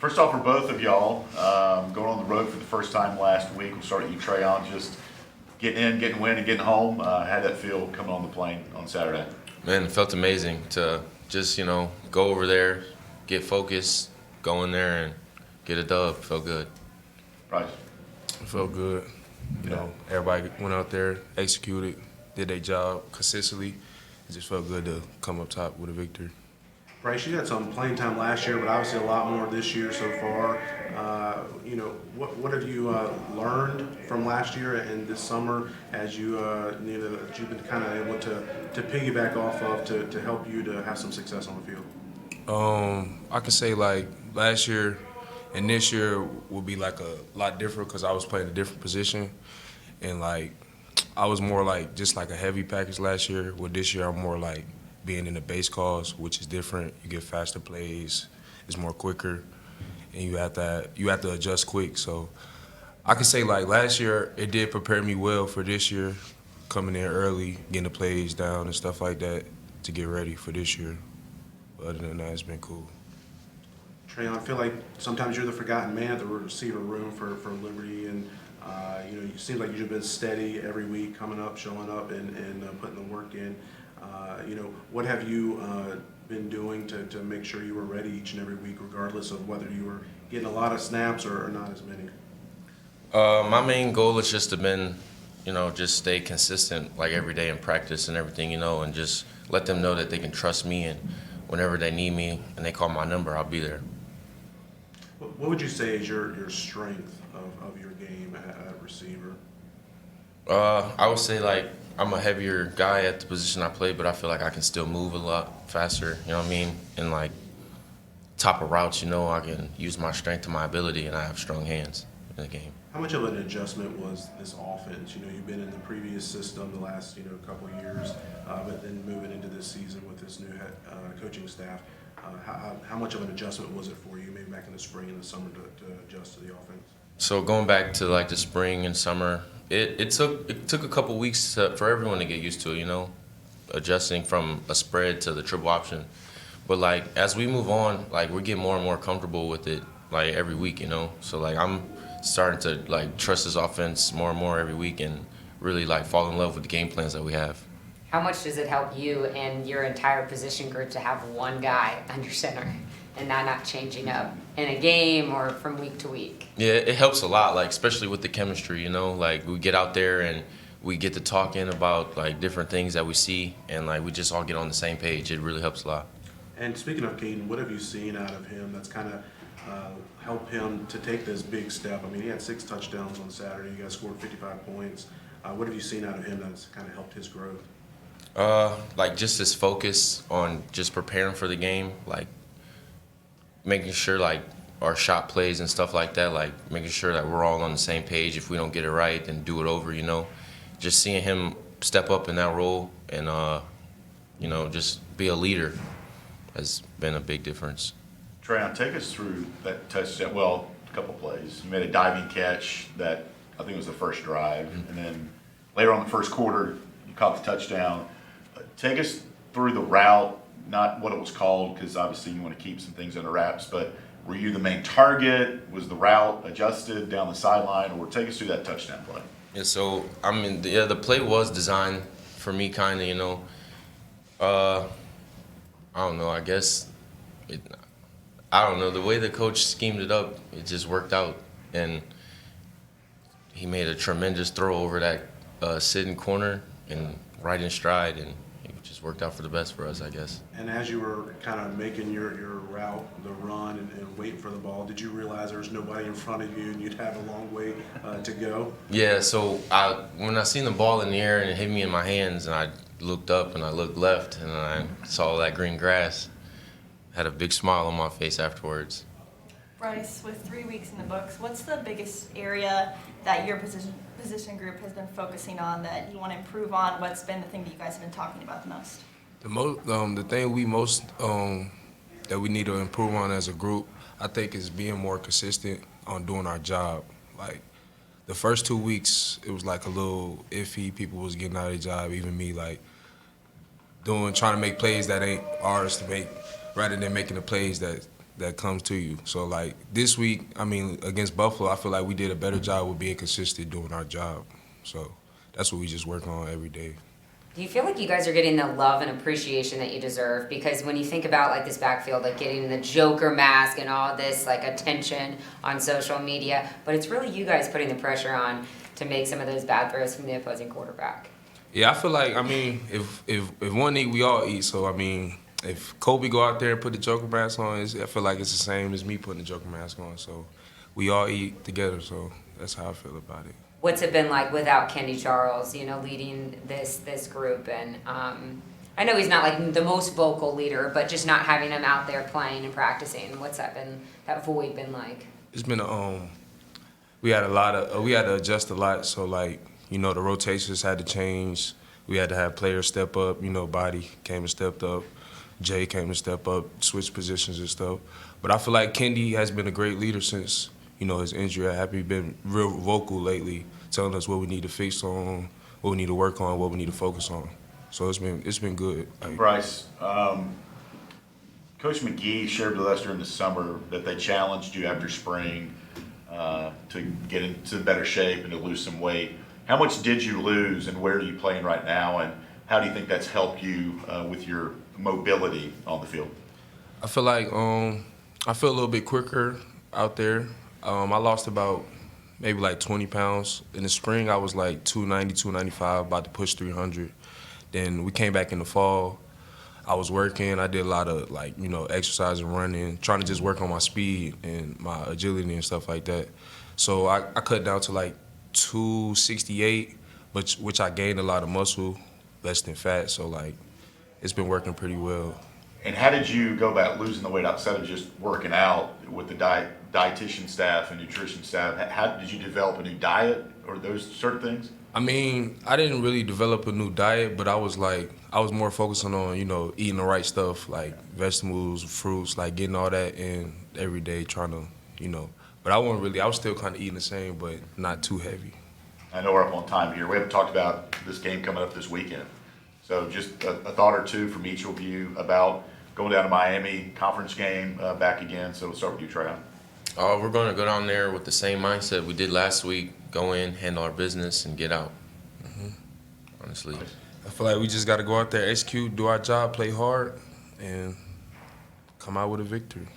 First off, for both of y'all, going on the road for the first time last week, we'll start at you, Treon, just getting in, getting win, and getting home. How'd that feel coming on the plane on Saturday? Man, it felt amazing to just, go over there, get focused, go in there and get a dub. Felt good. Bryce? It felt good. Everybody went out there, executed, did their job consistently. It just felt good to come up top with a victory. Bryce, you had some playing time last year, but obviously a lot more this year so far. What have you learned from last year and this summer as you that you've been kind of able to piggyback off of to help you to have some success on the field? I can say like last year and this year will be like a lot different because I was playing a different position, and like I was more like just like a heavy package last year. Well, this year I'm more like being in the base calls, which is different. You get faster plays, it's more quicker, and you have to adjust quick. So I can say like last year it did prepare me well for this year, coming in early, getting the plays down and stuff like that to get ready for this year. But other than that, it's been cool. Treon, I feel like sometimes you're the forgotten man at the receiver room for Liberty, and you seem like you've been steady every week, coming up, showing up, and putting the work in. What have you been doing to make sure you were ready each and every week, regardless of whether you were getting a lot of snaps or not as many? My main goal is just to just stay consistent like every day in practice and everything, and just let them know that they can trust me, and whenever they need me and they call my number, I'll be there. What would you say is your strength of your game at receiver? I would say like I'm a heavier guy at the position I play, but I feel like I can still move a lot faster, you know what I mean? And like top of routes, I can use my strength and my ability, and I have strong hands in the game. How much of an adjustment was this offense? You've been in the previous system the last couple of years, but then moving into this season with this new head coaching staff. How much of an adjustment was it for you, maybe back in the spring and the summer, to adjust to the offense? So going back to like the spring and summer, it took a couple weeks for everyone to get used to it, adjusting from a spread to the triple option. But like as we move on, like we get more and more comfortable with it like every week, So like I'm starting to like trust this offense more and more every week, and really like fall in love with the game plans that we have. How much does it help you and your entire position group to have one guy under center and not changing up in a game or from week to week? Yeah, it helps a lot, like especially with the chemistry, like we get out there and we get to talking about like different things that we see, and like we just all get on the same page. It really helps a lot. And speaking of Caden, what have you seen out of him that's kind of helped him to take this big step? I mean, he had 6 touchdowns on Saturday. You guys scored 55 points. What have you seen out of him that's kind of helped his growth? Like just his focus on just preparing for the game, like making sure like our shot plays and stuff like that, like making sure that we're all on the same page. If we don't get it right, then do it over, Just seeing him step up in that role and, just be a leader has been a big difference. Treon, take us through that touchdown. Well, a couple plays. You made a diving catch that I think was the first drive, and then later on in the first quarter, you caught the touchdown. Take us through the route, not what it was called, because obviously you want to keep some things under wraps, but were you the main target? Was the route adjusted down the sideline, or take us through that touchdown play? Yeah, so the play was designed for me, kind of, I don't know. I guess I don't know, the way the coach schemed it up, it just worked out, and he made a tremendous throw over that sitting corner and right in stride, and it just worked out for the best for us, I guess. And as you were kind of making your route, the run, and waiting for the ball, did you realize there was nobody in front of you and you'd have a long way to go? Yeah, so when I seen the ball in the air and it hit me in my hands, and I looked up and I looked left and I saw that green grass, I had a big smile on my face afterwards. Bryce, with 3 weeks in the books, what's the biggest area that your position group has been focusing on that you want to improve on? What's been the thing that you guys have been talking about the most? The thing that we need to improve on as a group, I think, is being more consistent on doing our job. Like the first 2 weeks, it was like a little iffy. People was getting out of their job, even me, like trying to make plays that ain't ours to make, rather than making the plays that that comes to you. So like this week, I mean, against Buffalo, I feel like we did a better job with being consistent doing our job. So that's what we just work on every day. Do you feel like you guys are getting the love and appreciation that you deserve? Because when you think about like this backfield, like getting the Joker mask and all this like attention on social media, but it's really you guys putting the pressure on to make some of those bad throws from the opposing quarterback. Yeah, I feel like, I mean, if one eat, we all eat. So I mean, if Kobe go out there and put the Joker mask on, I feel like it's the same as me putting the Joker mask on. So we all eat together. So that's how I feel about it. What's it been like without Kenny Charles, you know, leading this group? And I know he's not like the most vocal leader, but just not having him out there playing and practicing. What's that void been like? It's been we had to adjust a lot. So like, you know, the rotations had to change. We had to have players step up. You know, Body came and stepped up. Jay came and stepped up, switch positions and stuff. But I feel like Kendi has been a great leader since, you know, his injury. I have been real vocal lately, telling us what we need to fix on, what we need to work on, what we need to focus on. So it's been good. Bryce, Coach McGee shared with us during the summer that they challenged you after spring to get into better shape and to lose some weight. How much did you lose, and where are you playing right now, and how do you think that's helped you with your mobility on the field? I feel like I feel a little bit quicker out there. I lost about maybe like 20 pounds. In the spring, I was like 290, 295, about to push 300. Then we came back in the fall. I was working. I did a lot of like, you know, exercise and running, trying to just work on my speed and my agility and stuff like that. So I cut down to like 268, which I gained a lot of muscle, less than fat. So like, it's been working pretty well. And how did you go about losing the weight outside of just working out with the dietitian staff and nutrition staff? How did you develop a new diet or those certain things? I mean, I didn't really develop a new diet, but I was more focusing on, you know, eating the right stuff, like vegetables, fruits, like getting all that in every day, trying to, you know. But I was still kind of eating the same, but not too heavy. I know we're up on time here. We haven't talked about this game coming up this weekend. So just a thought or two from each of you about going down to Miami, conference game back again. So we'll start with you, Treon. We're going to go down there with the same mindset we did last week. Go in, handle our business, and get out. Honestly. I feel like we just got to go out there, execute, do our job, play hard, and come out with a victory.